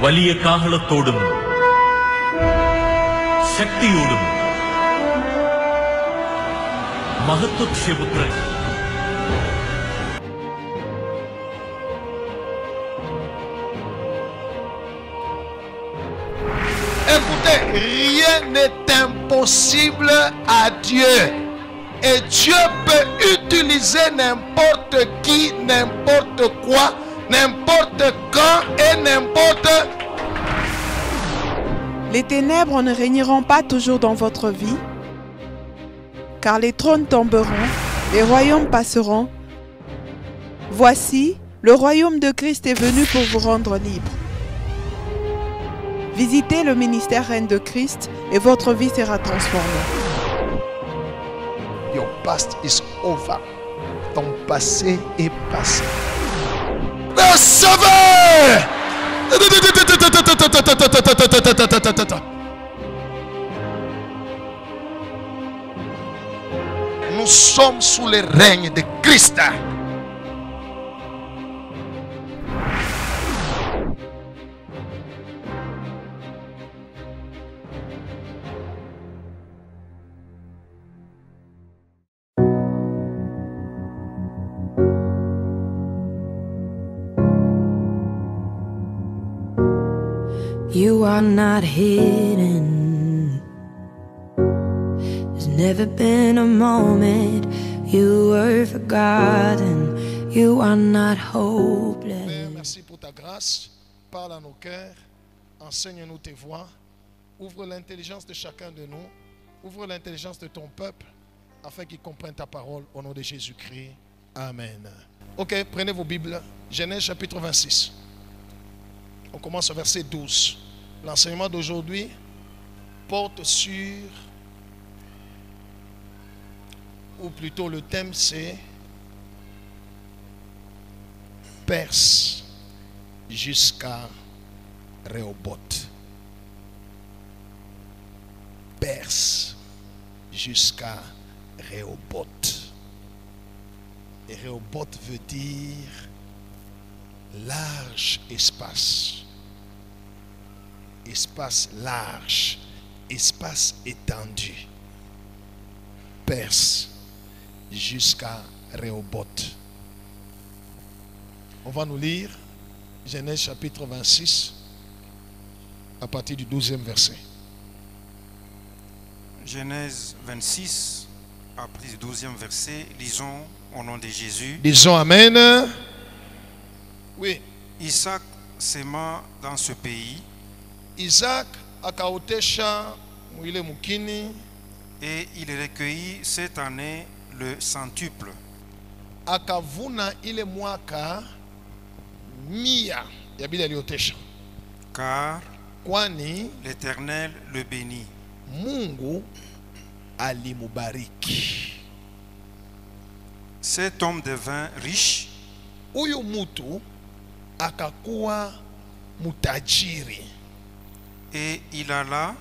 വലിയ കാഹളത്തോടും ശക്തിയോടും മഹത്വക്ഷേപുത്രൻ Écoutez, rien n'est impossible à Dieu. Et Dieu peut utiliser n'importe qui, n'importe quoi, n'importe quand et n'importe. Les ténèbres ne régneront pas toujours dans votre vie, car les trônes tomberont, les royaumes passeront. Voici, le royaume de Christ est venu pour vous rendre libre. Visitez le ministère Reine de Christ et votre vie sera transformée. Your past is over. Ton passé est passé. Le sauveur! Nous sommes sous le règne de Christ. You are not hidden. There's never been a moment you were forgotten. You are not hopeless. Père, merci pour ta grâce. Parle à nos cœurs. Enseigne-nous tes voies. Ouvre l'intelligence de chacun de nous. Ouvre l'intelligence de ton peuple afin qu'ils comprennent ta parole au nom de Jésus-Christ. Amen. Ok, prenez vos Bibles. Genèse chapitre 26. On commence au verset 12. L'enseignement d'aujourd'hui porte sur, ou plutôt le thème c'est Perse jusqu'à Rehoboth. Perse jusqu'à Rehoboth. Et Rehoboth veut dire large espace. Espace large, espace étendu. Perse jusqu'à Rehoboth. On va nous lire Genèse chapitre 26 à partir du 12e verset. Genèse 26 à partir du 12e verset. Lisons au nom de Jésus. Disons Amen. Oui. Isaac s'aima dans ce pays. Isaac akaotesha mwile mukini. Et il recueillit cette année le centuple. Akavuna ile mwaka 100 ya bila aliotesha. Car Kwani l'Éternel le bénit. Mungu alimubariki. Cet homme devint riche. Huyu mutu akakuwa mutajiri. Et il alla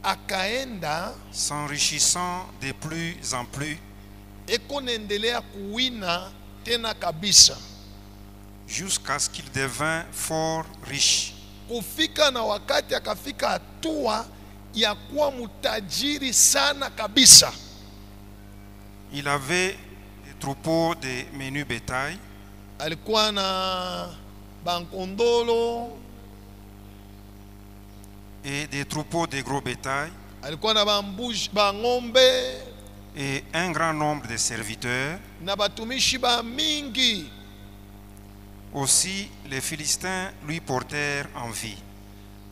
akaenda s'enrichissant de plus en plus ekonendelea kuwina tena kabisa jusqu'à ce qu'il devint fort riche. Kufika na wakati akafika hatua ya kuwa mutajiri sana kabisa. Il avait des troupeaux de menu bétail. Alikuwa na bankondolo et des troupeaux de gros bétail. Alikuwa na bambuji bangombe et un grand nombre de serviteurs. Na batumishi ba mingi. Aussi les Philistins lui portèrent envie.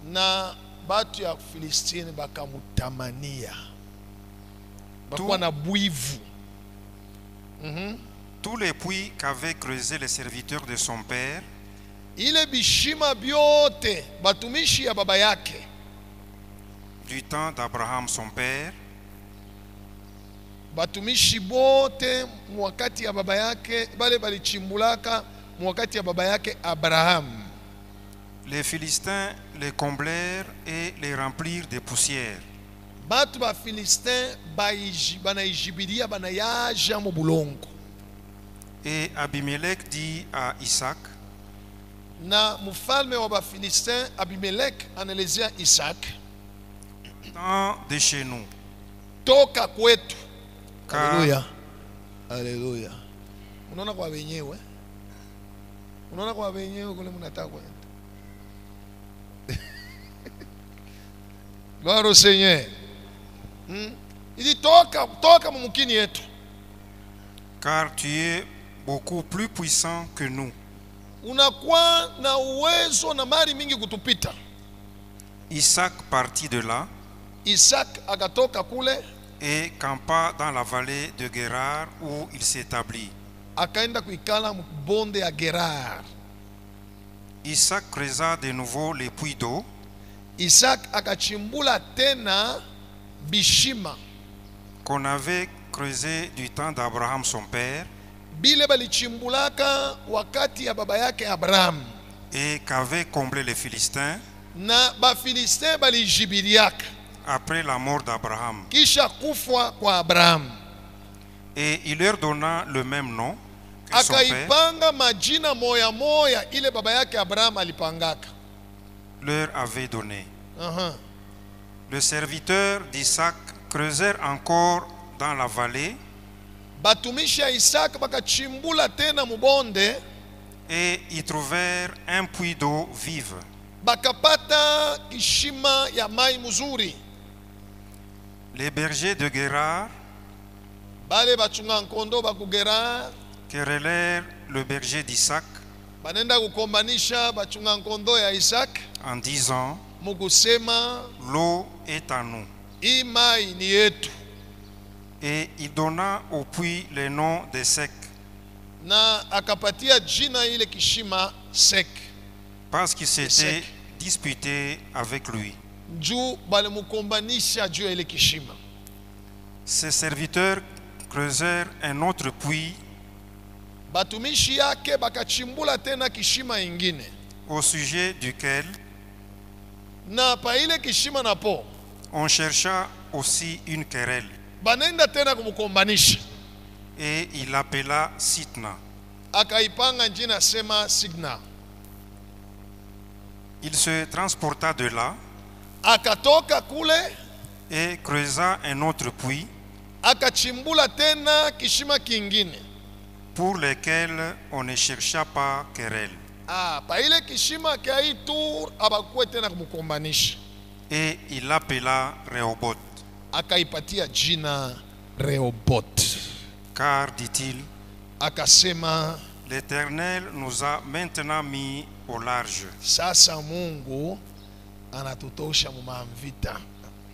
Na batu ya Filistini bakamutamania. Bakuwa na bwivu. Tous les puits qu'avaient creusés les serviteurs de son père, ile bishima byote batumishi ya baba yake du temps d'Abraham son père, batumishi bote mwakati ya baba yake bale balichimbulaka mwakati ya baba yake Abraham. Les Philistins les comblèrent et les remplirent de poussière. Batu ba Filistin banaijibilia banayaja mu bulongo. Et Abimelech dit à Isaac, na mfalme wa Bafilistin Abimelech anaelezea Isaac, tant de chez nous, toka kwetu. car Haleluya, haleluya. Unaona kwa wenyewe, unaona kwa wenyewe kule mnataka kwenda. Gloire au Seigneur. Il dit toka mumkini yetu. car tu es beaucoup plus puissant que nous. Unakuwa na uwezo na mali mingi kutupita. Isaac partit de là Isaac akatoka kule et campa dans la vallée de Guérar où il s'établit. akaenda kuikala mbonde ya Gerar. Isaac creusa de nouveau les puits d'eau Isaac akachimbula tena bishima qu'on avait creusé du temps d'Abraham son père bile balichimbulaka wakati ya baba yake Abraham, et qu'avaient comblé les Philistins na Bafilistin balijibiriaka après la mort d'Abraham. kisha kufwa kwa Abraham. Et il leur donna le même nom que son père Akaipanga majina moya moya ile baba yake Abraham alipangaka. leur avait donné. Aha. Le serviteur d'Isaac creusèrent encore dans la vallée Batumishi ya Isaac bakachimbula tena mubonde, et y trouvèrent un puits d'eau vive. bakapata kishima ya mai mzuri. Les bergers de Guérar Bale bachunga nkondo bakugerar querellèrent le berger d'Isaac banenda kukombanisha bachunga nkondo ya Isaac en disant: mukusema l'eau est à nous. hii mai ni yetu. Et il donna au puits le nom de Sec, Na akapatia jina ile kishima Sek, parce qu'il s'était Sec. disputé avec lui. juu balimukombanisha juu ya ile kishima. Ses serviteurs creusèrent un autre puits Batumishi yake bakachimbula tena kishima ingine, au sujet duquel na pa ile kishima napo on chercha aussi une querelle. banenda tena kumukombanisha, Et il l'appela Sitna. akaipanga jina sema Signa. Il se transporta de là Akatoka kule et creusa un autre puits akachimbula tena kishima kingine. pour lequel on ne chercha pas querelle. Pa ile kishima kia hii tour abakuwe tena kumukombanisha, Et il l'appela Rehoboth, akaipatia jina Rehoboth. car, dit-il, Akasema l'Éternel nous a maintenant mis au large sasa Mungu anatutosha mumamvita,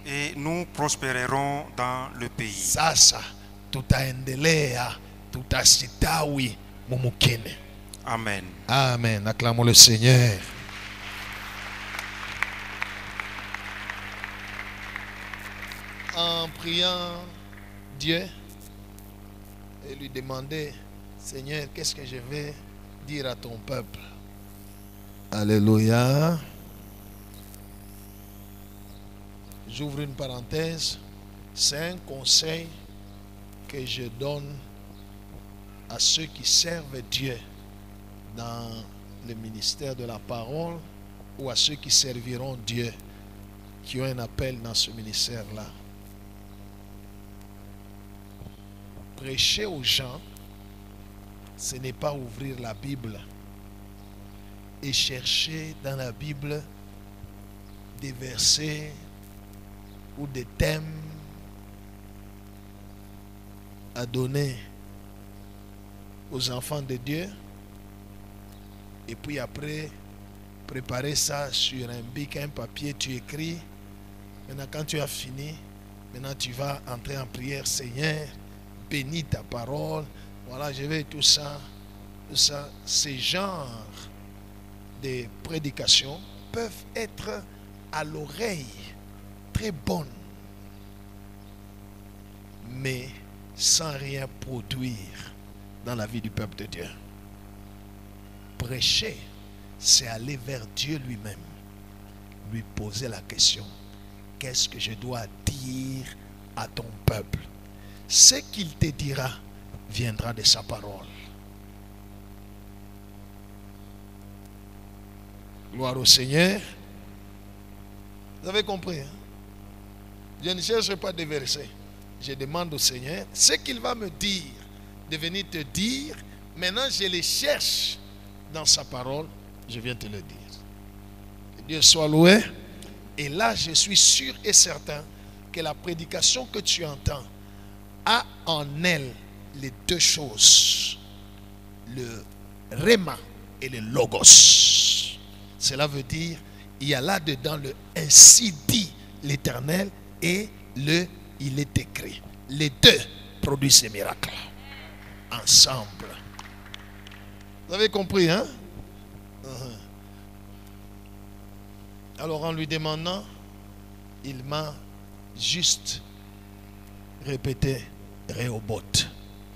et nous prospérerons dans le pays. sasa tutaendelea, tutasitawi mumukene. Amen. Amen. Acclamons le Seigneur. En priant Dieu et lui demander: Seigneur, qu'est-ce que je vais dire à ton peuple? Alléluia. J'ouvre une parenthèse. C'est un conseil que je donne à ceux qui servent Dieu dans le ministère de la parole, ou à ceux qui serviront Dieu, qui ont un appel dans ce ministère-là. Prêcher aux gens, ce n'est pas ouvrir la Bible et chercher dans la Bible des versets ou des thèmes à donner aux enfants de Dieu, et puis après préparer ça sur un bic, un papier, tu écris. Maintenant quand tu as fini, maintenant tu vas entrer en prière. Seigneur, bénis ta parole. Voilà, je vais tout ça. Ces genres de prédications peuvent être à l'oreille très bonnes, mais sans rien produire dans la vie du peuple de Dieu. Prêcher, c'est aller vers Dieu lui-même, lui poser la question: qu'est-ce que je dois dire à ton peuple? Ce qu'il te dira viendra de sa parole. Gloire au Seigneur. Vous avez compris, hein? Je ne cherche pas des versets. Je demande au Seigneur ce qu'il va me dire, de venir te dire. Maintenant, je les cherche dans sa parole. Je viens te le dire. Que Dieu soit loué. Et là, je suis sûr et certain que la prédication que tu entends a en elle les deux choses. Le Réma et le Logos. Cela veut dire, il y a là-dedans le ainsi dit l'Éternel et le il est écrit. Les deux produisent ces miracles ensemble. Vous avez compris, hein? Alors en lui demandant, il m'a juste répété Rehoboth,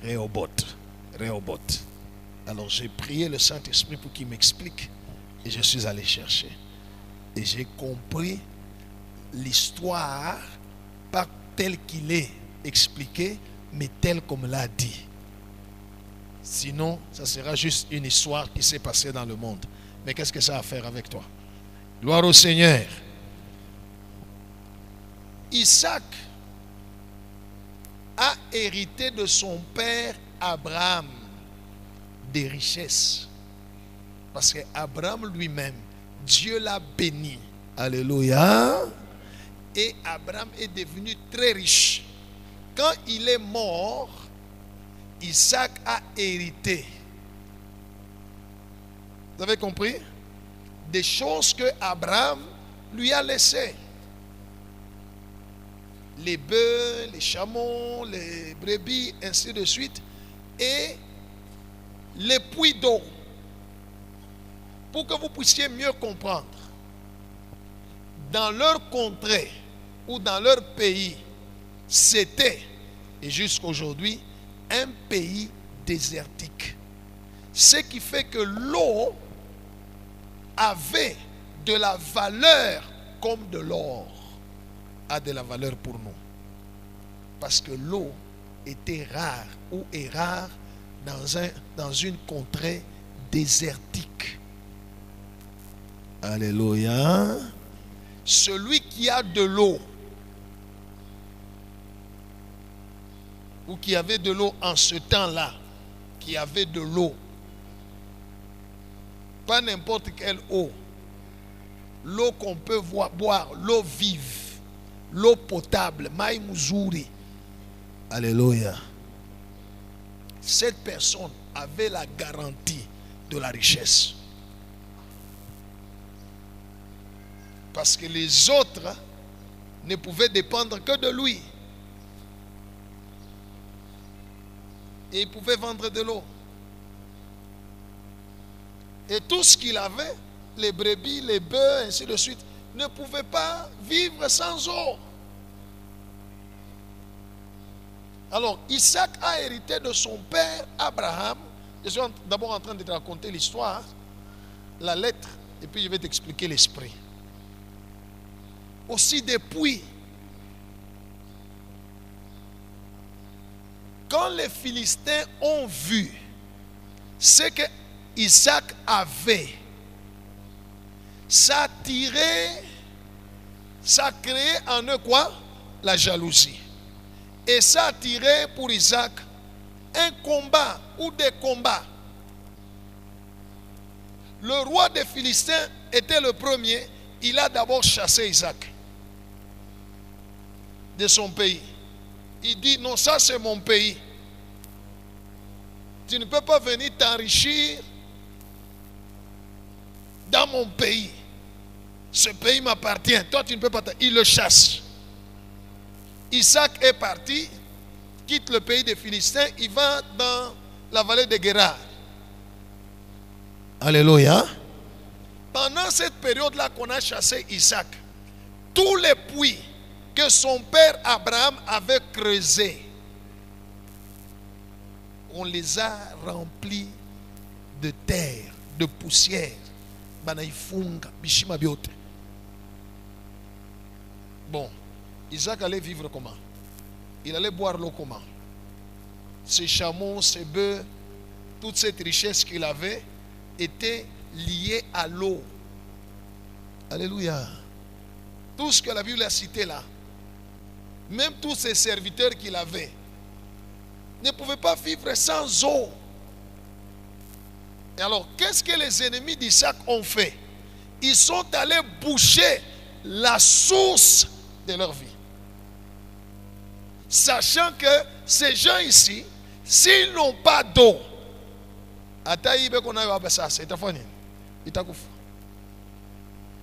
Rehoboth, Rehoboth. Alors j'ai prié le Saint-Esprit pour qu'il m'explique et je suis allé chercher. Et j'ai compris l'histoire pas telle qu'il est expliqué, mais telle comme l'a dit. Sinon, ça sera juste une histoire qui s'est passée dans le monde. Mais qu'est-ce que ça a à faire avec toi? Gloire au Seigneur. Isaac a hérité de son père Abraham des richesses. Parce que Abraham lui-même, Dieu l'a béni. Alléluia. Et Abraham est devenu très riche. Quand il est mort, Isaac a hérité. Vous avez compris? Des choses que Abraham lui a laissées. Les bœufs, les chameaux, les brebis, ainsi de suite. Et les puits d'eau. Pour que vous puissiez mieux comprendre. Dans leur contrée ou dans leur pays, c'était, et jusqu'aujourd'hui, un pays désertique. Ce qui fait que l'eau avait de la valeur comme de l'or a de la valeur pour nous. Parce que l'eau était rare ou est rare dans une contrée désertique. Alléluia. Celui qui a de l'eau ou qui avait de l'eau en ce temps-là, qui avait de l'eau, pas n'importe quelle eau, l'eau qu'on peut boire, l'eau vive, l'eau potable, Mai Muzuri. Alléluia. Cette personne avait la garantie de la richesse. Parce que les autres ne pouvaient dépendre que de lui. Et il pouvait vendre de l'eau. Et tout ce qu'il avait, les brebis, les bœufs, ainsi de suite, ne pouvaient pas vivre sans eau. Alors, Isaac a hérité de son père Abraham. Je suis d'abord en train de te raconter l'histoire, la lettre, et puis je vais t'expliquer l'esprit. Aussi des puits. Quand les Philistins ont vu ce que Isaac avait, ça a tiré, ça a créé en eux quoi? La jalousie. Et ça a tiré pour Isaac un combat ou des combats. Le roi des Philistins était le premier. Il a d'abord chassé Isaac de son pays. Il dit, non, ça c'est mon pays. Tu ne peux pas venir t'enrichir dans mon pays. Ce pays m'appartient. Toi, tu ne peux pas. Il le chasse. Isaac est parti, quitte le pays des Philistins, il va dans la vallée de Guérard. Alléluia. Pendant cette période-là qu'on a chassé Isaac, tous les puits que son père Abraham avait creusés, on les a remplis de terre, de poussière. Bon, Isaac allait vivre comment? Il allait boire l'eau comment? Ses chameaux, ses bœufs, toute cette richesse qu'il avait était liée à l'eau. Alléluia. Tout ce que la Bible a cité là, même tous ses serviteurs qu'il avait, ne pouvaient pas vivre sans eau. Et alors, qu'est-ce que les ennemis d'Isaac ont fait? Ils sont allés boucher la source de leur vie. Sachant que ces gens ici, s'ils n'ont pas d'eau,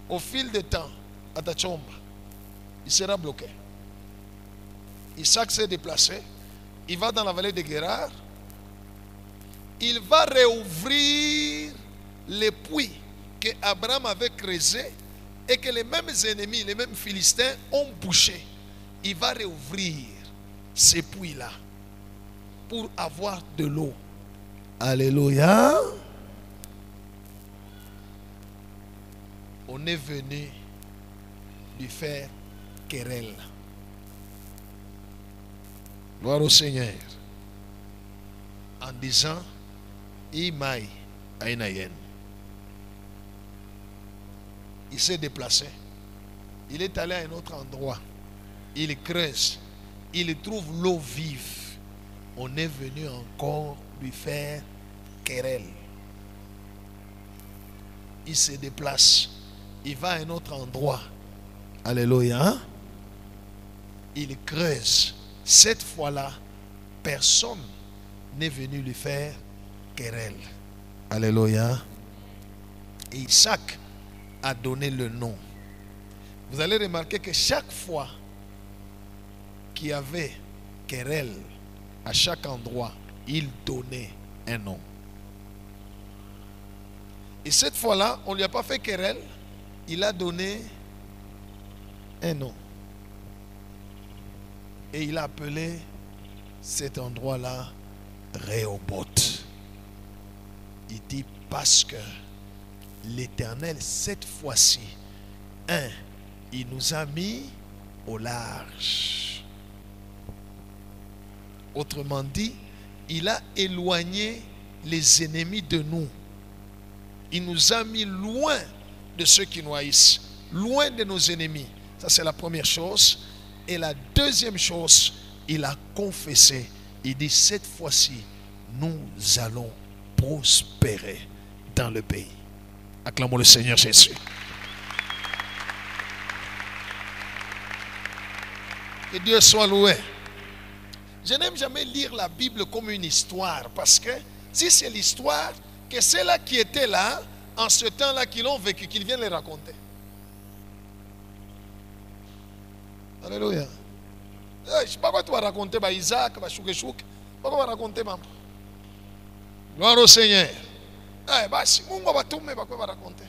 au fil du temps, il sera bloqué. Isaac s'est déplacé, il va dans la vallée de Guérard, il va réouvrir les puits que Abraham avait creusés et que les mêmes ennemis, les mêmes Philistins ont bouchés. Il va réouvrir ces puits-là pour avoir de l'eau. Alléluia. On est venu lui faire querelle. Gloire au Seigneur. En disant, Imaï Aïnayen. Il s'est déplacé. Il est allé à un autre endroit. Il creuse. Il trouve l'eau vive. On est venu encore lui faire querelle. Il se déplace. Il va à un autre endroit. Alléluia. Il creuse. Cette fois-là, personne n'est venu lui faire querelle. Alléluia. Et Isaac a donné le nom. Vous allez remarquer que chaque fois qu'il y avait querelle, à chaque endroit, il donnait un nom. Et cette fois-là, on ne lui a pas fait querelle, il a donné un nom. Et il a appelé cet endroit-là Rehoboth. Il dit parce que l'Éternel, cette fois-ci, il nous a mis au large. Autrement dit, il a éloigné les ennemis de nous. Il nous a mis loin de ceux qui nous haïssent, loin de nos ennemis. Ça, c'est la première chose. Et la deuxième chose, il a confessé. Il dit, cette fois-ci, nous allons prospérer dans le pays. Acclamons le Seigneur Jésus. Que Dieu soit loué. Je n'aime jamais lire la Bible comme une histoire, parce que si c'est l'histoire, que c'est là qui était là, en ce temps-là qu'ils l'ont vécu, qu'ils viennent les raconter. Alléluia. Je ne sais pas quoi tu vas raconter, Isaac, Chouk. Pas quoi tu vas raconter, maman. Gloire au Seigneur. Si Mungu va tout, mais quoi tu vas raconter?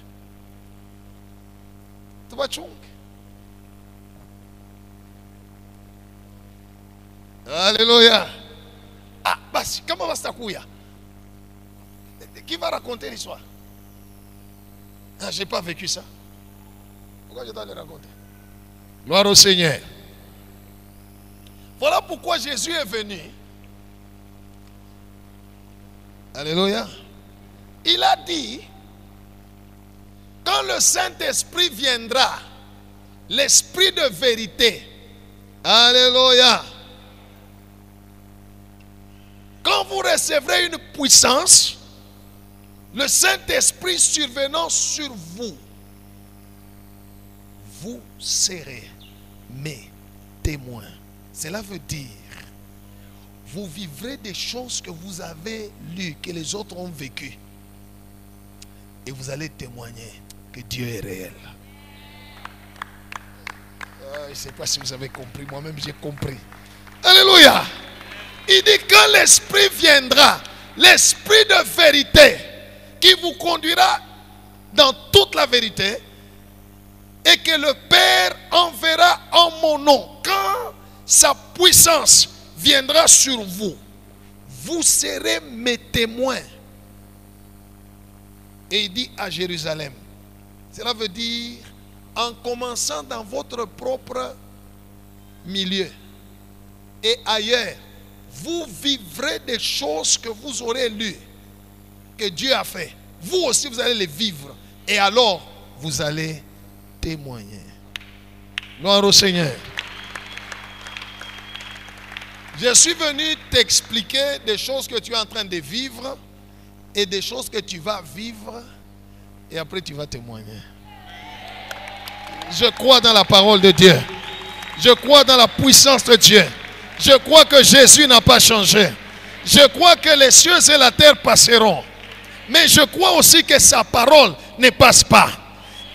Tu vas chunk. Alléluia. Comment va se takuya? Qui va raconter l'histoire? Je n'ai pas vécu ça. Pourquoi je dois le raconter? Gloire au Seigneur. Voilà pourquoi Jésus est venu. Alléluia. Il a dit, quand le Saint-Esprit viendra, l'Esprit de vérité. Alléluia. Quand vous recevrez une puissance, le Saint-Esprit survenant sur vous, vous serez mes témoins. Cela veut dire, vous vivrez des choses que vous avez lues, que les autres ont vécues. Et vous allez témoigner que Dieu est réel. Je ne sais pas si vous avez compris, moi-même j'ai compris. Alléluia. Il dit quand l'Esprit viendra, l'Esprit de vérité, qui vous conduira dans toute la vérité, et que le Père enverra en mon nom. Quand sa puissance viendra sur vous, vous serez mes témoins. Et il dit à Jérusalem, cela veut dire en commençant dans votre propre milieu et ailleurs, vous vivrez des choses que vous aurez lues, que Dieu a fait. Vous aussi, vous allez les vivre. Et alors, vous allez témoigner. Gloire au Seigneur. Je suis venu t'expliquer des choses que tu es en train de vivre et des choses que tu vas vivre et après tu vas témoigner. Je crois dans la parole de Dieu. Je crois dans la puissance de Dieu. Je crois que Jésus n'a pas changé. Je crois que les cieux et la terre passeront. Mais je crois aussi que sa parole ne passe pas.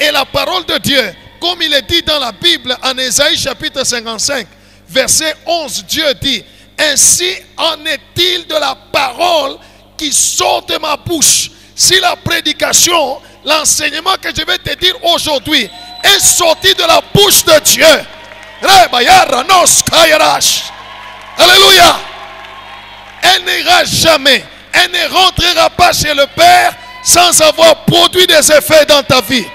Et la parole de Dieu, comme il est dit dans la Bible, en Ésaïe chapitre 55, verset 11, Dieu dit: ainsi en est-il de la parole qui sort de ma bouche. Si la prédication, l'enseignement que je vais te dire aujourd'hui est sorti de la bouche de Dieu, alléluia, elle n'ira jamais, elle ne rentrera pas chez le Père sans avoir produit des effets dans ta vie.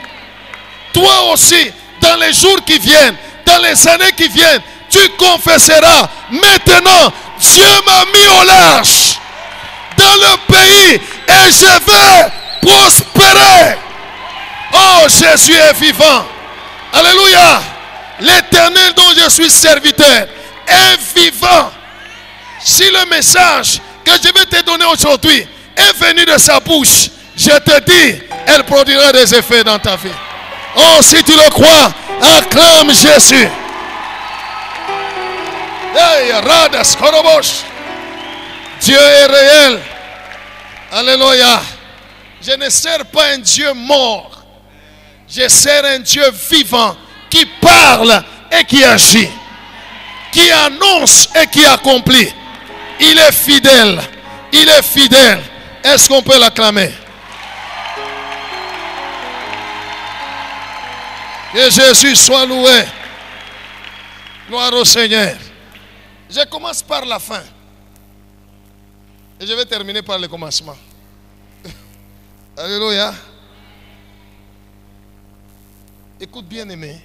Toi aussi, dans les jours qui viennent, dans les années qui viennent, tu confesseras: maintenant, Dieu m'a mis au large dans le pays et je vais prospérer. Oh, Jésus est vivant. Alléluia. L'Éternel dont je suis serviteur est vivant. Si le message que je vais te donner aujourd'hui est venu de sa bouche, je te dis, elle produira des effets dans ta vie. Oh, si tu le crois, acclame Jésus. Hey, Radas Korobosh. Dieu est réel. Alléluia. Je ne sers pas un Dieu mort. Je sers un Dieu vivant qui parle et qui agit, qui annonce et qui accomplit. Il est fidèle. Il est fidèle. Est-ce qu'on peut l'acclamer? Que Jésus soit loué. Gloire au Seigneur. Je commence par la fin. Et je vais terminer par le commencement. Alléluia. Écoute bien aimé.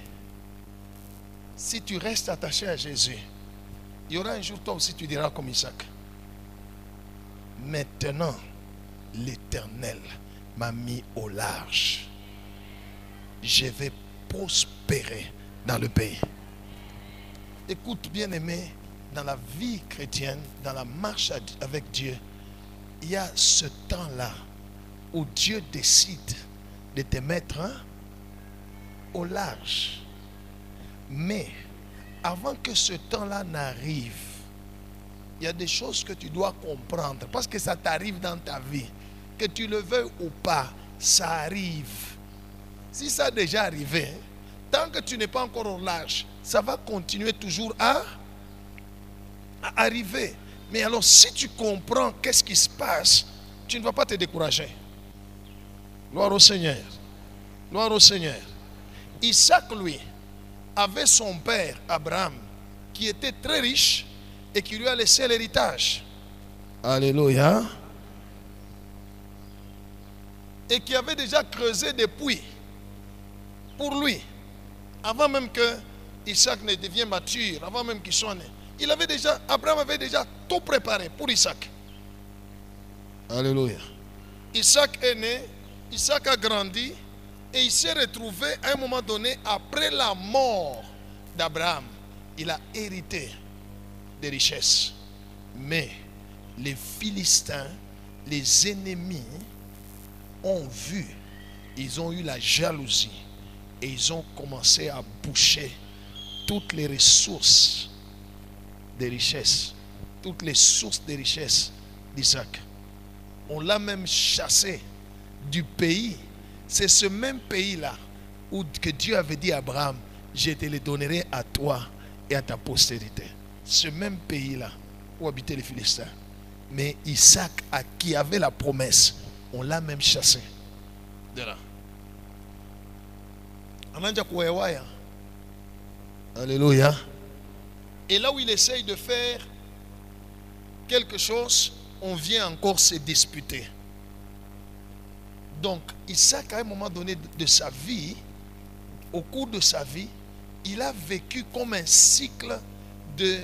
Si tu restes attaché à Jésus, il y aura un jour toi aussi tu diras comme Isaac: maintenant l'Éternel m'a mis au large. Je vais prospérer dans le pays. Écoute bien aimé, dans la vie chrétienne, dans la marche avec Dieu, il y a ce temps-là où Dieu décide de te mettre au large. Mais avant que ce temps-là n'arrive, il y a des choses que tu dois comprendre, parce que ça t'arrive dans ta vie, que tu le veuilles ou pas, ça arrive. Si ça a déjà arrivé, tant que tu n'es pas encore au large, ça va continuer toujours à arriver. Mais alors si tu comprends qu'est-ce qui se passe, tu ne vas pas te décourager. Gloire au Seigneur. Gloire au Seigneur. Isaac, lui, avait son père Abraham, qui était très riche et qui lui a laissé l'héritage. Alléluia. Et qui avait déjà creusé des puits pour lui. Avant même que Isaac ne devienne mature, avant même qu'il soit né. Abraham avait déjà tout préparé pour Isaac. Alléluia. Isaac est né, Isaac a grandi et il s'est retrouvé à un moment donné, après la mort d'Abraham, il a hérité des richesses. Mais les Philistins, les ennemis, ont vu, ils ont eu la jalousie et ils ont commencé à boucher toutes les ressources des richesses, toutes les sources de richesses d'Isaac. On l'a même chassé du pays. C'est ce même pays-là où que Dieu avait dit à Abraham: je te le donnerai à toi et à ta postérité. Ce même pays-là où habitaient les Philistins. Mais Isaac, à qui avait la promesse, on l'a même chassé de là. Alléluia. Et là où il essaye de faire quelque chose, on vient encore se disputer. Donc Isaac, à un moment donné de sa vie, au cours de sa vie, il a vécu comme un cycle de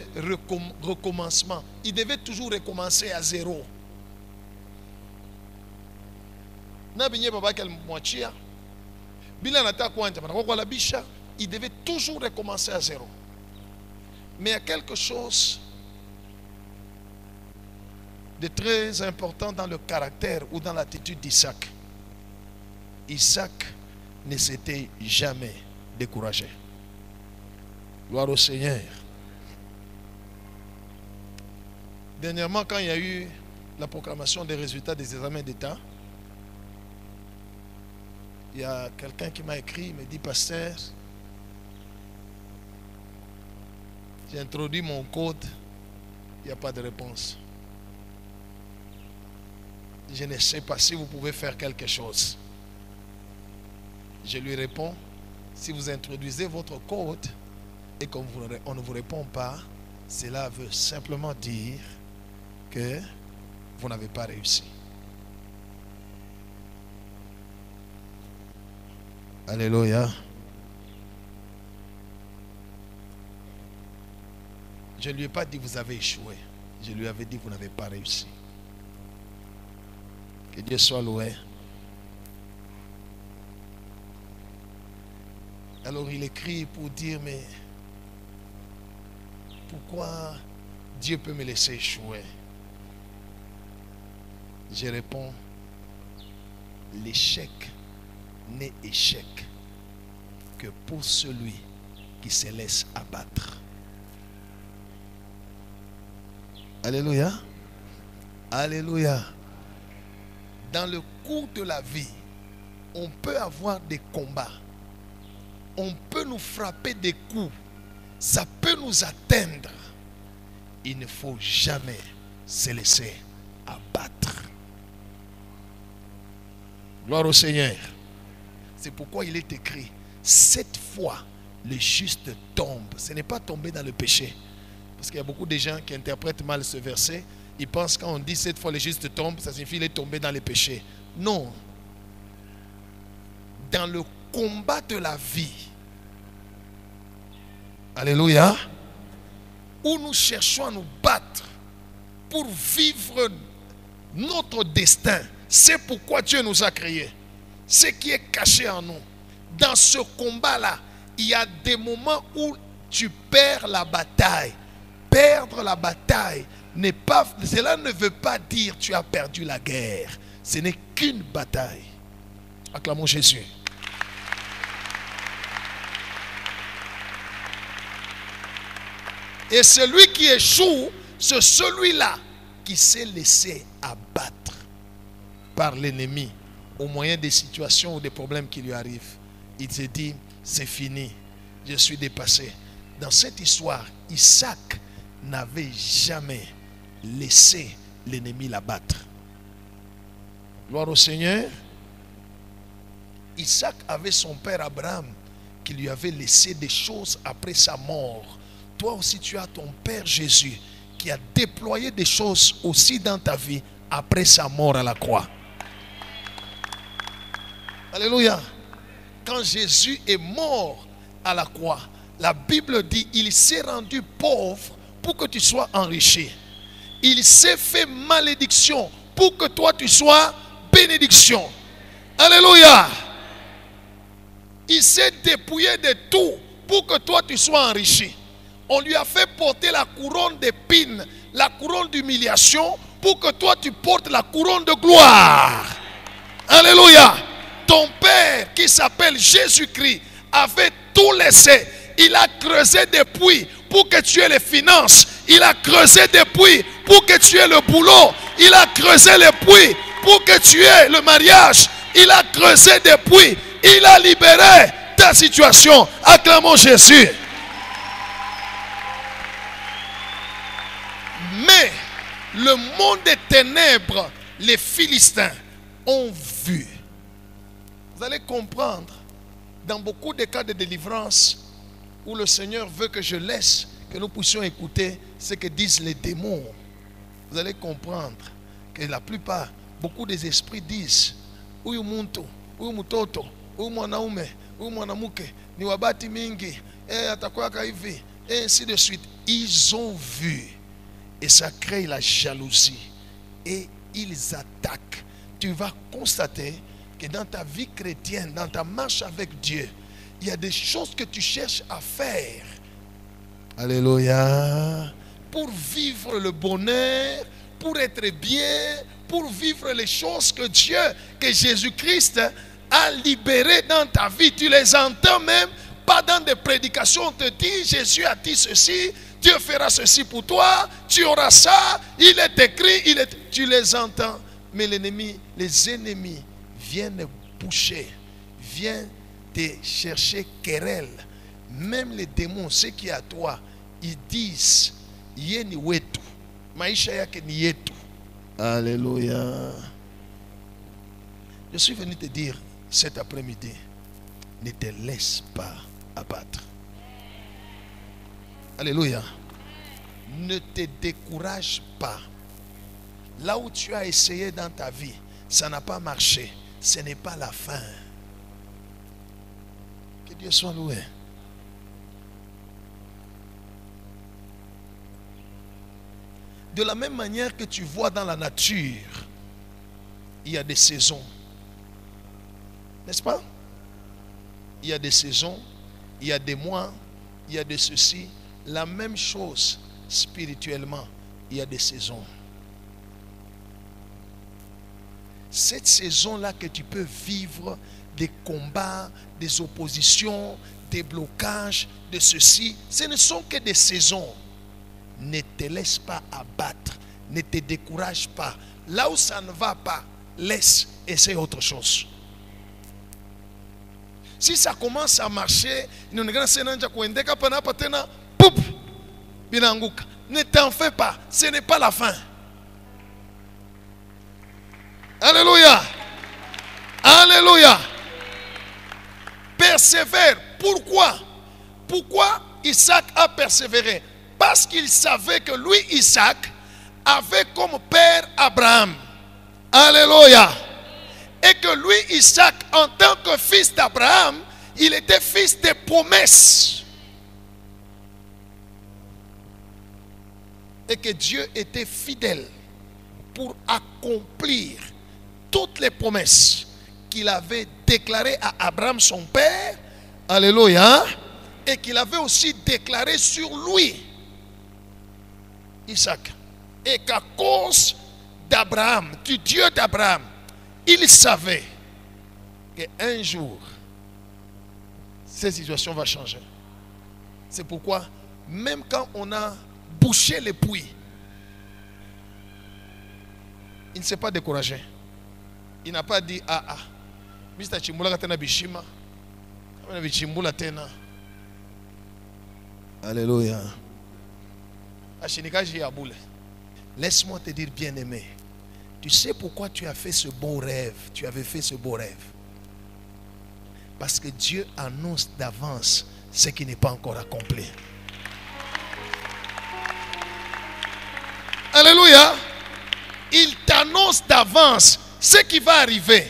recommencement. Il devait toujours recommencer à zéro. Il devait toujours recommencer à zéro. Mais il y a quelque chose de très important dans le caractère ou dans l'attitude d'Isaac. Isaac ne s'était jamais découragé. Gloire au Seigneur. Dernièrement, quand il y a eu la proclamation des résultats des examens d'État, il y a quelqu'un qui m'a écrit, il me dit, pasteur, j'ai introduit mon code, il n'y a pas de réponse. Je ne sais pas si vous pouvez faire quelque chose. Je lui réponds, si vous introduisez votre code et qu'on ne vous répond pas, cela veut simplement dire que vous n'avez pas réussi. Alléluia. Je ne lui ai pas dit vous avez échoué. Je lui avais dit vous n'avez pas réussi. Que Dieu soit loué. Alors il écrit pour dire mais pourquoi Dieu peut me laisser échouer? Je réponds, l'échec n'est échec que pour celui qui se laisse abattre. Alléluia. Alléluia. Dans le cours de la vie, on peut avoir des combats. On peut nous frapper des coups. Ça peut nous atteindre. Il ne faut jamais se laisser abattre. Gloire au Seigneur. C'est pourquoi il est écrit, 7 fois le juste tombe. Ce n'est pas tomber dans le péché. Parce qu'il y a beaucoup de gens qui interprètent mal ce verset. Ils pensent quand on dit 7 fois le juste tombe, ça signifie qu'il est tombé dans le péché. Non. Dans le combat de la vie, alléluia, où nous cherchons à nous battre pour vivre notre destin. C'est pourquoi Dieu nous a créés. Ce qui est caché en nous. Dans ce combat-là, il y a des moments où tu perds la bataille. Perdre la bataille, cela ne veut pas dire que tu as perdu la guerre. Ce n'est qu'une bataille. Acclamons Jésus. Et celui qui échoue, c'est celui-là qui s'est laissé abattre par l'ennemi au moyen des situations ou des problèmes qui lui arrivent. Il se dit, c'est fini, je suis dépassé. Dans cette histoire, Isaac n'avait jamais laissé l'ennemi l'abattre. Gloire au Seigneur. Isaac avait son père Abraham qui lui avait laissé des choses après sa mort. Toi aussi tu as ton père Jésus qui a déployé des choses aussi dans ta vie après sa mort à la croix. Alléluia. Quand Jésus est mort à la croix, la Bible dit il s'est rendu pauvre pour que tu sois enrichi. Il s'est fait malédiction pour que toi tu sois bénédiction. Alléluia. Il s'est dépouillé de tout pour que toi tu sois enrichi. On lui a fait porter la couronne d'épines, la couronne d'humiliation, pour que toi tu portes la couronne de gloire. Alléluia. Ton père qui s'appelle Jésus-Christ avait tout laissé. Il a creusé des puits pour que tu aies les finances. Il a creusé des puits pour que tu aies le boulot. Il a creusé les puits pour que tu aies le mariage. Il a creusé des puits. Il a libéré ta situation. Acclamons Jésus. Mais le monde des ténèbres, les Philistins ont vu. Vous allez comprendre, dans beaucoup de cas de délivrance, où le Seigneur veut que je laisse, que nous puissions écouter ce que disent les démons. Vous allez comprendre que la plupart, beaucoup des esprits disent, Uyu muntu, uyu mutoto, uyu mwanaume, uyu mwanamuke, ni wabati mingi, atakuwa hivi, et ainsi de suite. Ils ont vu. Et ça crée la jalousie. Et ils attaquent. Tu vas constater que dans ta vie chrétienne, dans ta marche avec Dieu, il y a des choses que tu cherches à faire. Alléluia. Pour vivre le bonheur, pour être bien, pour vivre les choses que Dieu, que Jésus-Christ a libérées dans ta vie. Tu les entends même, pas dans des prédications, on te dit, Jésus a dit ceci, Dieu fera ceci pour toi, tu auras ça, il est écrit, tu les entends. Mais l'ennemi, les ennemis viennent boucher, viennent te chercher querelle. Même les démons, ceux qui à toi, ils disent, yeni wetu, maisha yake ni yetu. Alléluia. Je suis venu te dire cet après-midi, ne te laisse pas abattre. Alléluia. Ne te décourage pas. Là où tu as essayé dans ta vie, ça n'a pas marché. Ce n'est pas la fin. Que Dieu soit loué. De la même manière que tu vois dans la nature, il y a des saisons. N'est-ce pas? Il y a des saisons, il y a des mois, il y a de ceci. La même chose spirituellement, il y a des saisons. Cette saison-là que tu peux vivre des combats, des oppositions, des blocages, de ceci, ce ne sont que des saisons. Ne te laisse pas abattre, ne te décourage pas. Là où ça ne va pas, laisse, essaie autre chose. Si ça commence à marcher, ne t'en fais pas, ce n'est pas la fin. Alléluia. Alléluia. Persévère. Pourquoi? Pourquoi Isaac a persévéré? Parce qu'il savait que lui, Isaac, avait comme père Abraham. Alléluia. Et que lui, Isaac, en tant que fils d'Abraham, il était fils des promesses. Et que Dieu était fidèle pour accomplir toutes les promesses qu'il avait déclarées à Abraham, son père. Alléluia. Et qu'il avait aussi déclaré sur lui, Isaac. Et qu'à cause d'Abraham, du Dieu d'Abraham, il savait qu'un jour, cette situation va changer. C'est pourquoi, même quand on a bouché les puits, il ne s'est pas découragé. Il n'a pas dit, Mr. Chimbula tena bishima, bichimbula tena. Alléluia. Laisse-moi te dire, bien-aimé, tu sais pourquoi tu as fait ce beau rêve? Tu avais fait ce beau rêve. Parce que Dieu annonce d'avance ce qui n'est pas encore accompli. Alléluia. Il t'annonce d'avance ce qui va arriver.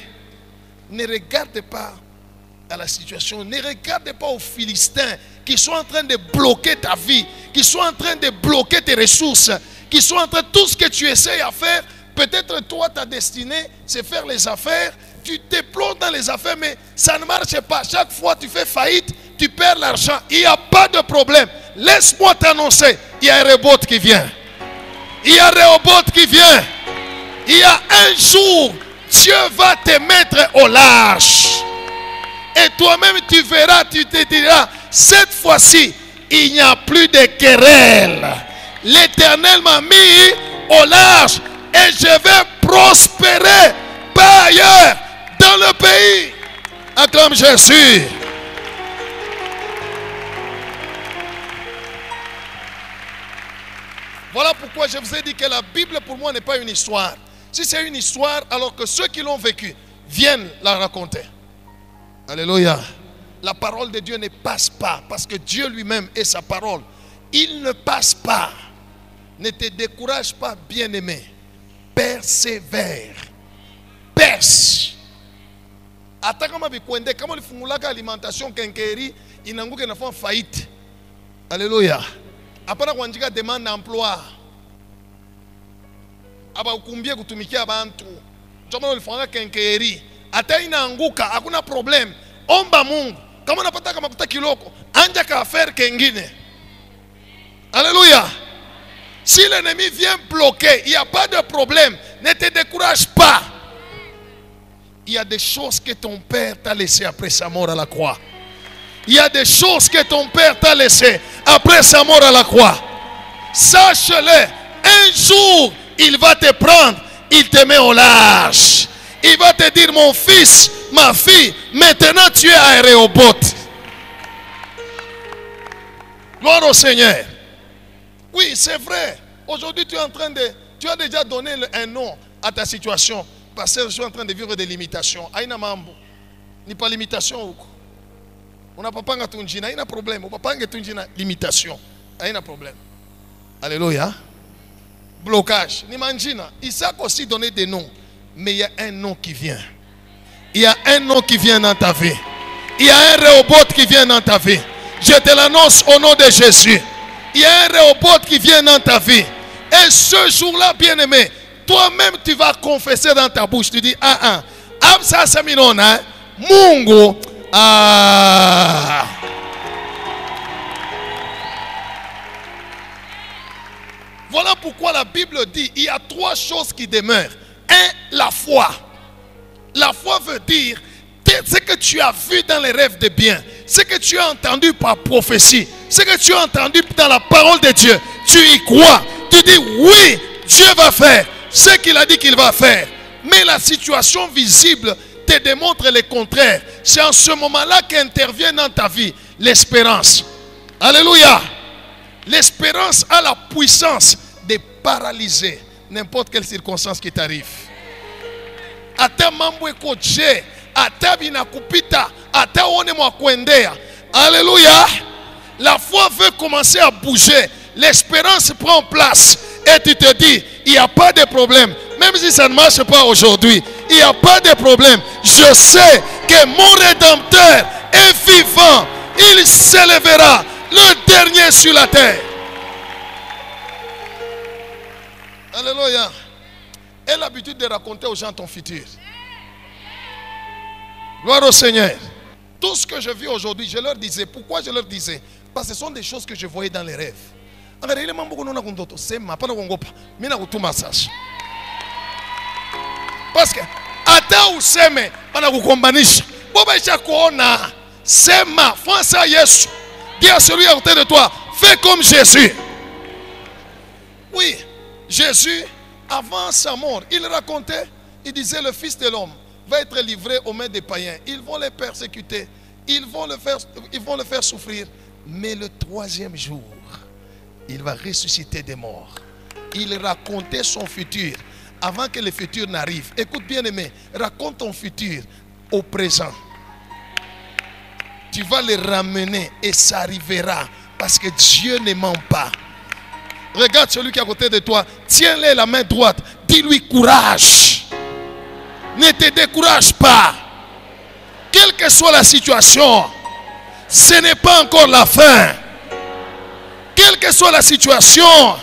Ne regarde pas à la situation. Ne regarde pas aux Philistins qui sont en train de bloquer ta vie, qui sont en train de bloquer tes ressources, qui sont en train de tout ce que tu essayes à faire. Peut-être toi, ta destinée, c'est faire les affaires. Tu te plonges dans les affaires, mais ça ne marche pas. Chaque fois, tu fais faillite, tu perds l'argent. Il n'y a pas de problème. Laisse-moi t'annoncer, il y a un robot qui vient. Il y a un robot qui vient. Il y a un jour, Dieu va te mettre au large. Et toi-même, tu verras, tu te diras, cette fois-ci, il n'y a plus de querelle. L'Éternel m'a mis au large et je vais prospérer par ailleurs dans le pays. Acclame Jésus. Voilà pourquoi je vous ai dit que la Bible pour moi n'est pas une histoire. Si c'est une histoire, alors que ceux qui l'ont vécu viennent la raconter. Alléluia. La parole de Dieu ne passe pas, parce que Dieu lui-même est sa parole. Il ne passe pas. Ne te décourage pas, bien-aimé. Persévère. Perse. Ata kama bikwende, kama lifungulaka alimentation kenkeri, inanguke na fond faillite. Alléluia. Apana kuandika demande d'emploi. Aba ukumbie kutumikia abantu. Jomano lifungulaka kenkeri. hata inaanguka hakuna problem. Omba Mungu. Kama unapata makuta kiloko, anja ka affaire kengine. Alléluia. Si l'ennemi vient bloquer, il n'y a pas de problème. Ne te décourage pas. Il y a des choses que ton père t'a laissées après sa mort à la croix. Il y a des choses que ton père t'a laissées après sa mort à la croix. Sache-le, un jour, il va te prendre, il te met au large. Il va te dire, mon fils, ma fille, maintenant tu es à Rehoboth. Gloire au Seigneur. Oui, c'est vrai. Aujourd'hui, tu es en train de... Tu as déjà donné un nom à ta situation. Parce que je suis en train de vivre des limitations. Aïna mambo. Ni pas limitation. On n'a pas panga tunjina. Aïna problème. On n'a pas panga tunjina. Limitation. Aïna problème. Alléluia. Blocage. Ni manjina. Isaac aussi donné des noms. Mais il y a un nom qui vient. Il y a un nom qui vient dans ta vie. Il y a un Rehoboth qui vient dans ta vie. Je te l'annonce au nom de Jésus. Il y a un Rehoboth qui vient dans ta vie. Et ce jour-là, bien-aimé, toi-même tu vas confesser dans ta bouche. Tu dis, Absa Saminona, Mungu, Voilà pourquoi la Bible dit, il y a 3 choses qui demeurent. 1, la foi. La foi veut dire, ce que tu as vu dans les rêves de bien, ce que tu as entendu par prophétie, ce que tu as entendu dans la parole de Dieu, tu y crois. Tu dis, oui, Dieu va faire ce qu'il a dit qu'il va faire. Mais la situation visible te démontre le contraire. C'est en ce moment-là qu'intervient dans ta vie l'espérance. Alléluia. L'espérance a la puissance de paralyser n'importe quelle circonstance qui t'arrive. Ata mambo ekoje, ata binakupita, ata one mwakwendea. Alléluia. La foi veut commencer à bouger. L'espérance prend place. Et tu te dis, il n'y a pas de problème. Même si ça ne marche pas aujourd'hui, il n'y a pas de problème. Je sais que mon Rédempteur est vivant. Il s'élèvera, le dernier sur la terre. Alléluia. Aie l'habitude de raconter aux gens ton futur. Gloire au Seigneur. Tout ce que je vis aujourd'hui, je leur disais. Pourquoi je leur disais? Parce que ce sont des choses que je voyais dans les rêves. Parce que ata useme pana kukombanisha boba isha kuona sema fonsa Yesu. Dis à celui à côté de toi, fais comme Jésus. Oui, Jésus avant sa mort, il racontait, il disait, le Fils de l'homme va être livré aux mains des païens. Ils vont les persécuter, ils vont le faire souffrir, mais le 3e jour, il va ressusciter des morts. Il racontait son futur avant que le futur n'arrive. Écoute bien aimé, raconte ton futur au présent. Tu vas le ramener et ça arrivera parce que Dieu ne ment pas. Regarde celui qui est à côté de toi, tiens-le la main droite, dis-lui courage. Ne te décourage pas. Quelle que soit la situation, ce n'est pas encore la fin. Quelle que soit la situation,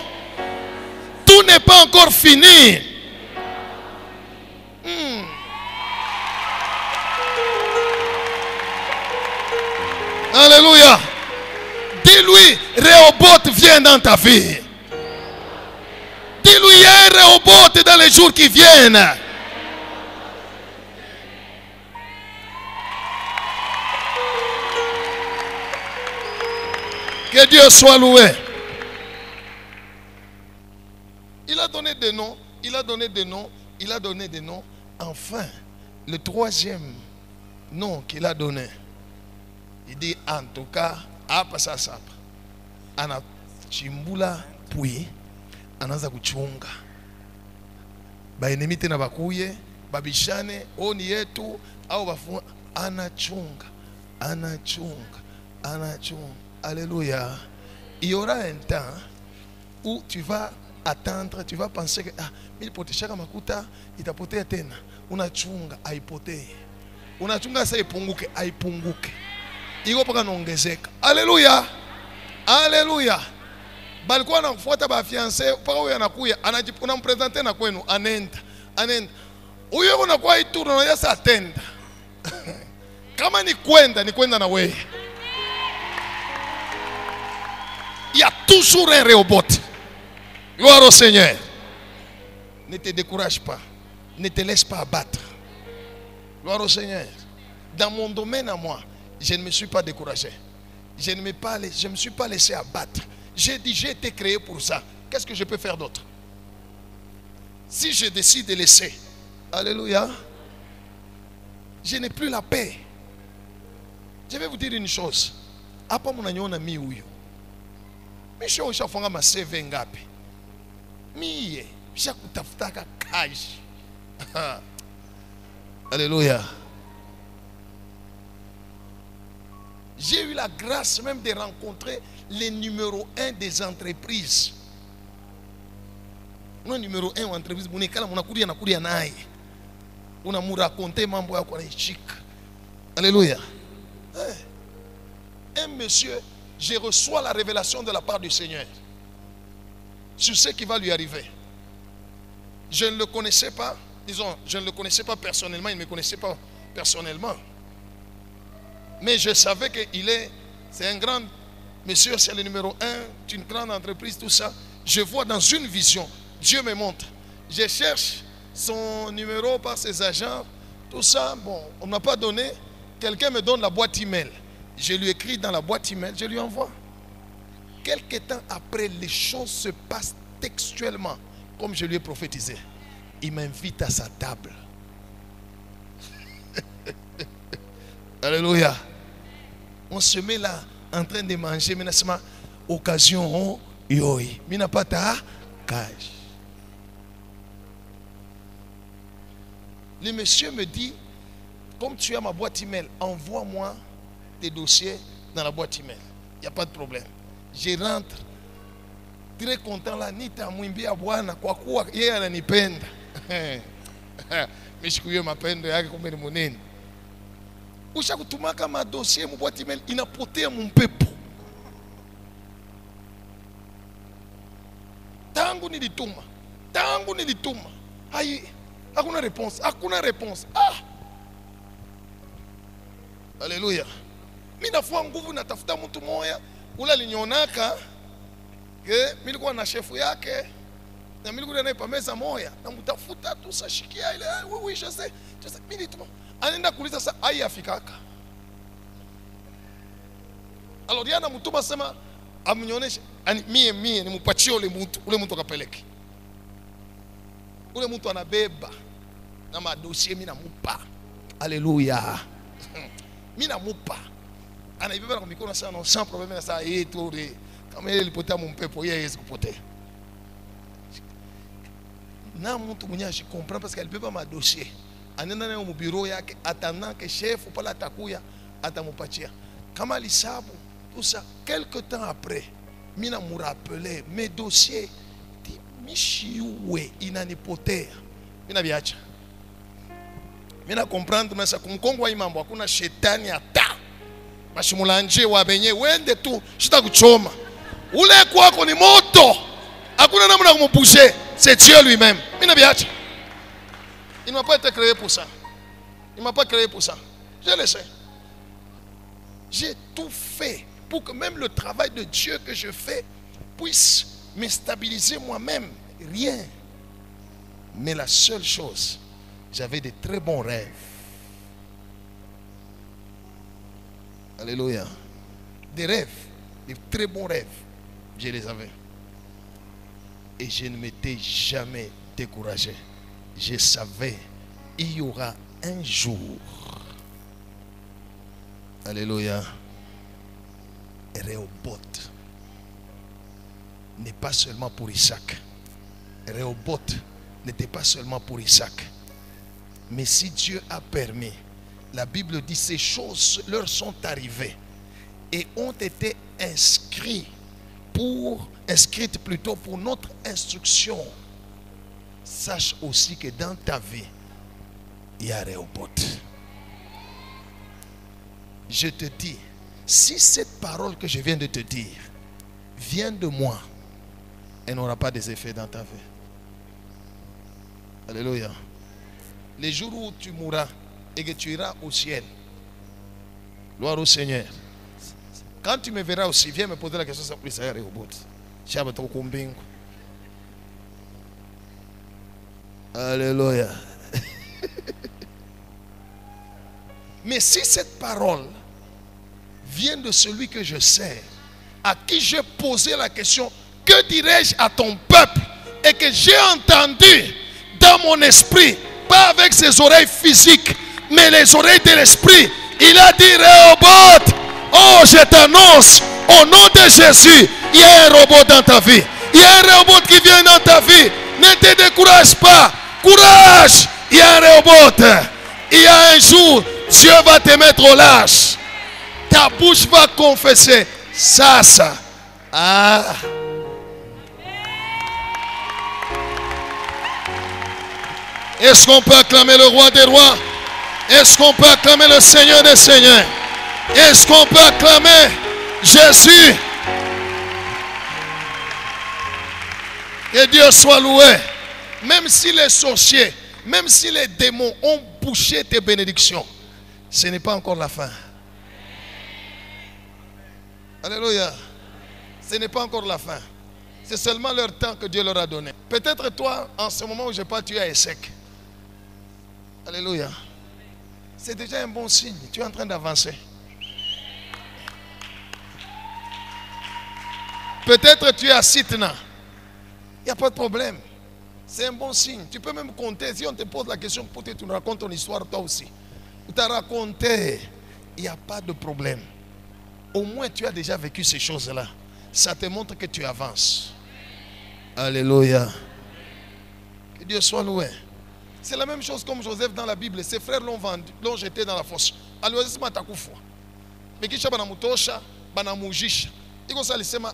tout n'est pas encore fini. Alléluia. Dis-lui, Rehoboth vient dans ta vie. Dis-lui, il y a un Rehoboth dans les jours qui viennent. Que Dieu soit loué. Il a donné des noms, il a donné des noms, il a donné des noms. Enfin, le 3e nom qu'il a donné, il dit en tout cas, apa sasa ana chimbula pui anaanza kuchunga baenemi tena bakuye babishane oni yetu au bafu anachunga. Alléluia. Il y aura un temps où tu vas attendre, tu vas penser que il poteshaka makuta itapotea tena. Unachunga haipotee. Unachunga sasa ipunguke haipunguke. Iko paka naongezeka. Alléluia. Alléluia. Balikuwa anakufuata ba fiancé paka huyo anakuya unampresenter na kwenu anenda. Uyo unakuwa ituru na yasa atenda. Kama ni kwenda na wewe. Il y a toujours un Rehoboth. Gloire au Seigneur. Ne te décourage pas. Ne te laisse pas abattre. Gloire au Seigneur. Dans mon domaine à moi, je ne me suis pas découragé. Je ne me suis pas laissé abattre. J'ai dit, j'ai été créé pour ça. Qu'est-ce que je peux faire d'autre? Si je décide de laisser, alléluia, je n'ai plus la paix. Je vais vous dire une chose. Apa munanyona mi huyu. Misho ushafunga ma CV ngapi? Miye, shakutafutaka kazi. Alléluia. J'ai eu la grâce même de rencontrer les numéro 1 des entreprises. Le numéro 1 en entreprise, unakuria naye. Unamurakonte mambo yako na chika. Alléluia. Un monsieur, je reçois la révélation de la part du Seigneur sur ce qui va lui arriver. Je ne le connaissais pas, disons, je ne le connaissais pas personnellement, il ne me connaissait pas personnellement. Mais je savais c'est un grand monsieur, c'est le numéro 1 d'une grande entreprise, tout ça. Je vois dans une vision, Dieu me montre. Je cherche son numéro par ses agents, tout ça. Bon, on ne m'a pas donné. Quelqu'un me donne la boîte email. Je lui écris dans la boîte email, je lui envoie. Quelque temps après, les choses se passent textuellement, comme je lui ai prophétisé. Il m'invite à sa table. Alléluia. On se met là en train de manger. Maintenant, occasion, yoi. Mina pata, cage. Le monsieur me dit, comme tu as ma boîte email, envoie-moi tes dossiers dans la boîte email. Il n'y a pas de problème. Je rentre très content là, nita mwimbia bwana kwa kuwa yeye ananipenda. Mishikuye mapendo yake kumbe ni munene. Usha kutumaka ma dossier mu boîte email inapotea mumpepo. Tangu nilituma. Hai, hakuna réponse. Ah! Alléluia. Mimi nafua nguvu natafuta mtu moya ula linionaka ke nilikuwa na shefu yake na nilikuwa naye pameza moya na mtafuta tu sashikia ile oui je sais mimi tu anaenda kuuliza sasa ai afikaka. Alors yana mtuma sema amnyoneshe mie nimpachie ule mtu akapeleke. Ule mtu anabeba na madossier mimi namupa. Alléluia. Mimi namupa. Anaibeba kwa mikono sana sans problème na saa yetu kama ile ilipotea mumpepo yeye hawezi kupotea. Na mtu mwenye ashicomprend parce qu'elle beba ma dossier. Anaenda nayo mu bureau yake attendant que chef pala atakuya atamupatia. Kama lisabu tout ça quelque temps après mina mu rappeler mes dossiers ti mishiwe inanipotea. Mina biacha. Mina comprendre mesa kumkongo wa mambo hakuna shetani hata. Mashimulanje wa benye wende tu shita kuchoma. Ule kwako ni moto. Hakuna namna kumpusher. C'est Dieu lui-même. Mina biacha. Il ne m'a pas été créé pour ça. Il ne m'a pas créé pour ça. Je le sais. J'ai tout fait pour que même le travail de Dieu que je fais puisse me stabiliser moi-même. Rien. Mais la seule chose, j'avais de très bons rêves. Alléluia. Des rêves, des très bons rêves. Je les avais. Et je ne m'étais jamais découragé. Je savais, il y aura un jour. Alléluia. Rehoboth n'est pas seulement pour Isaac. Rehoboth n'était pas seulement pour Isaac. Mais si Dieu a permis, la Bible dit ces choses leur sont arrivées et ont été inscrites plutôt pour notre instruction. Sache aussi que dans ta vie, il y a Rehoboth. Je te dis, si cette parole que je viens de te dire vient de moi, elle n'aura pas des effets dans ta vie. Alléluia. les jours où tu mourras et que tu iras au ciel, gloire au Seigneur. Quand tu me verras aussi, viens me poser la question sur Isaïe Rehoboth. Alléluia. Mais si cette parole vient de celui que je sers, à qui j'ai posé la question, que dirais-je à ton peuple, et que j'ai entendu dans mon esprit, pas avec ses oreilles physiques, mais les oreilles de l'esprit, il a dit: Rehoboth, oh, je t'annonce au nom de Jésus, il y a un Rehoboth dans ta vie. Il y a un Rehoboth qui vient dans ta vie. Ne te décourage pas. Courage. Il y a un Rehoboth. Il y a un jour, Dieu va te mettre au large. Ta bouche va confesser. Ça. Ah. Est-ce qu'on peut acclamer le roi des rois? Est-ce qu'on peut acclamer le Seigneur des seigneurs? Est-ce qu'on peut acclamer Jésus? Que Dieu soit loué. Même si les sorciers, même si les démons ont bouché tes bénédictions, ce n'est pas encore la fin. Alléluia. Ce n'est pas encore la fin. C'est seulement leur temps que Dieu leur a donné. Peut-être toi, en ce moment où je parle, tu es à sec. Alléluia. C'est déjà un bon signe. Tu es en train d'avancer. Peut-être tu es à Sitna. Il n'y a pas de problème. C'est un bon signe. Tu peux même compter. Si on te pose la question, peut-être tu nous racontes ton histoire toi aussi. Tu as raconté. Il n'y a pas de problème. Au moins tu as déjà vécu ces choses-là. Ça te montre que tu avances. Alléluia. Que Dieu soit loué. C'est la même chose comme Joseph dans la Bible. Ses frères l'ont jeté dans la fosse. Alors, c'est matakufwa. Mais qui chaba na mutosha, bana mujisha. Iko salisema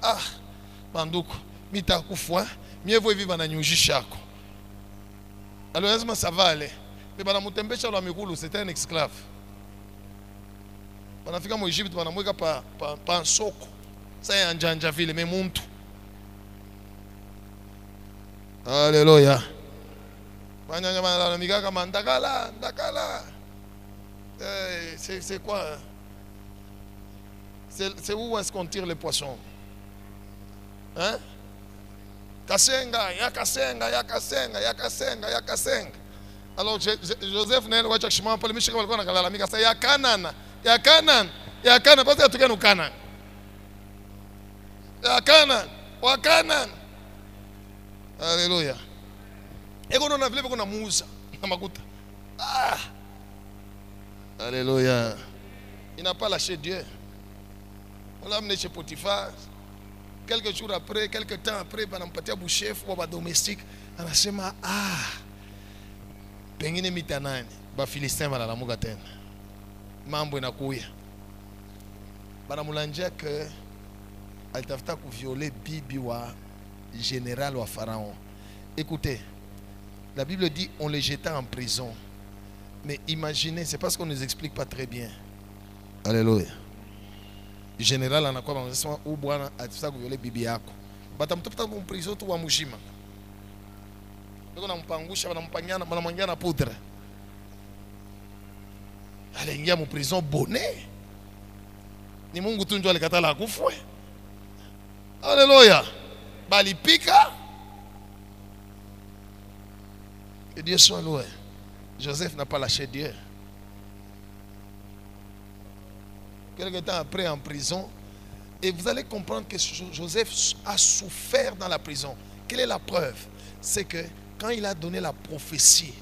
banduku, mitakufwa, mieux vaut vivre na nyujisha yako. Alors, ça va aller. Mais bana mutembesha la mikulu, c'était un esclave. Bana fika mo Egypte bana mweka pa soko. Ça est en Janjaville, mais muntu. Alléluia. C'est quoi? C'est où est-ce qu'on tire les poissons? Hein? Kasenga, ya kasenga, ya kasenga, ya kasenga, ya kasenga. Alors Joseph n'est pas chakshima pale mishika walikuwa nakalalamika sasa ya Canaan, ya Canaan, ya Canaan parce que tukenu Canaan. Ya Canaan, wa Canaan. Alléluia. Et qu'on a vu qu'on a moussa, alléluia. Il n'a pas lâché Dieu. On l'a amené chez Potiphar. Quelques jours après, quelques temps après, on a parti à boucher, pour domestique. On a dit pengine mitanani, ba Philistin bala la mugaten. Mambo inakuya. Bana mulanja que alitafuta kuvioler bibi wa général wa Pharaon. Écoutez. La Bible dit on les jeta en prison. Mais imaginez, c'est parce qu'on ne nous explique pas très bien. Alléluia. Général en a quoi ou bwana atisa kuvioler bibi yako. Batamtafuta en prison tu wa mujima. Ndio nampangusha banampangiana na poudre. Aliingia mu prison bonnet. Ni Mungu tu ndio alikatala akufwe. Alléluia. Balipika. Que Dieu soit loué. Joseph n'a pas lâché Dieu. Quelque temps après en prison. Et vous allez comprendre que Joseph a souffert dans la prison. Quelle est la preuve? C'est que quand il a donné la prophétie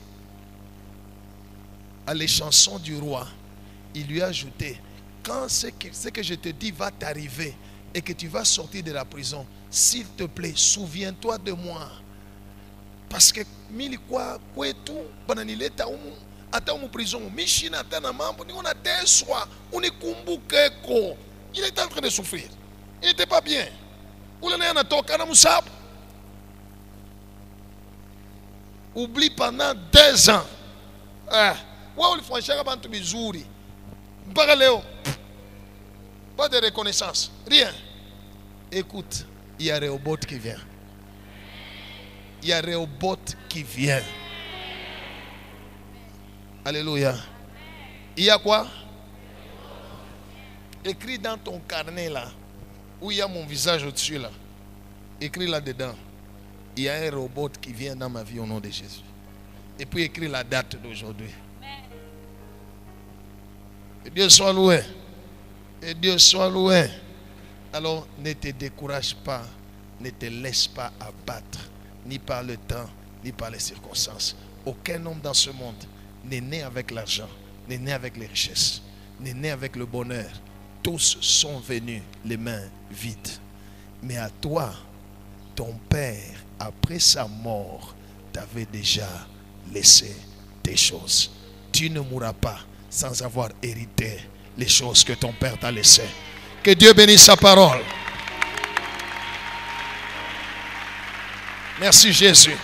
à les chansons du roi, il lui a ajouté: quand ce que je te dis va t'arriver et que tu vas sortir de la prison, s'il te plaît, souviens-toi de moi. Parce que milikwa kwetu bananileta ata prison mishina tana mambo ni ona teswa unikumbuke ko. Il était en train de souffrir. Il n'était pas bien. Ule na anatoka na musabu. Oublie pendant 2 ans. Wa ulifanyisha bantu bizuri. Mpaka leo pas de reconnaissance, rien. Écoute, il y a Rehoboth qui vient. Il y a Rehoboth qui vient. Alléluia. Il y a quoi? Écris dans ton carnet là, où il y a mon visage au-dessus là. Écris là-dedans. Il y a un robot qui vient dans ma vie au nom de Jésus. Et puis écris la date d'aujourd'hui. Et Dieu soit loué. Et Dieu soit loué. Alors ne te décourage pas. Ne te laisse pas abattre. Ni par le temps, ni par les circonstances. Aucun homme dans ce monde n'est né avec l'argent, n'est né avec les richesses, n'est né avec le bonheur. Tous sont venus les mains vides. Mais à toi, ton père, après sa mort, t'avait déjà laissé des choses. Tu ne mourras pas sans avoir hérité les choses que ton père t'a laissées. Que Dieu bénisse sa parole. Merci Jésus.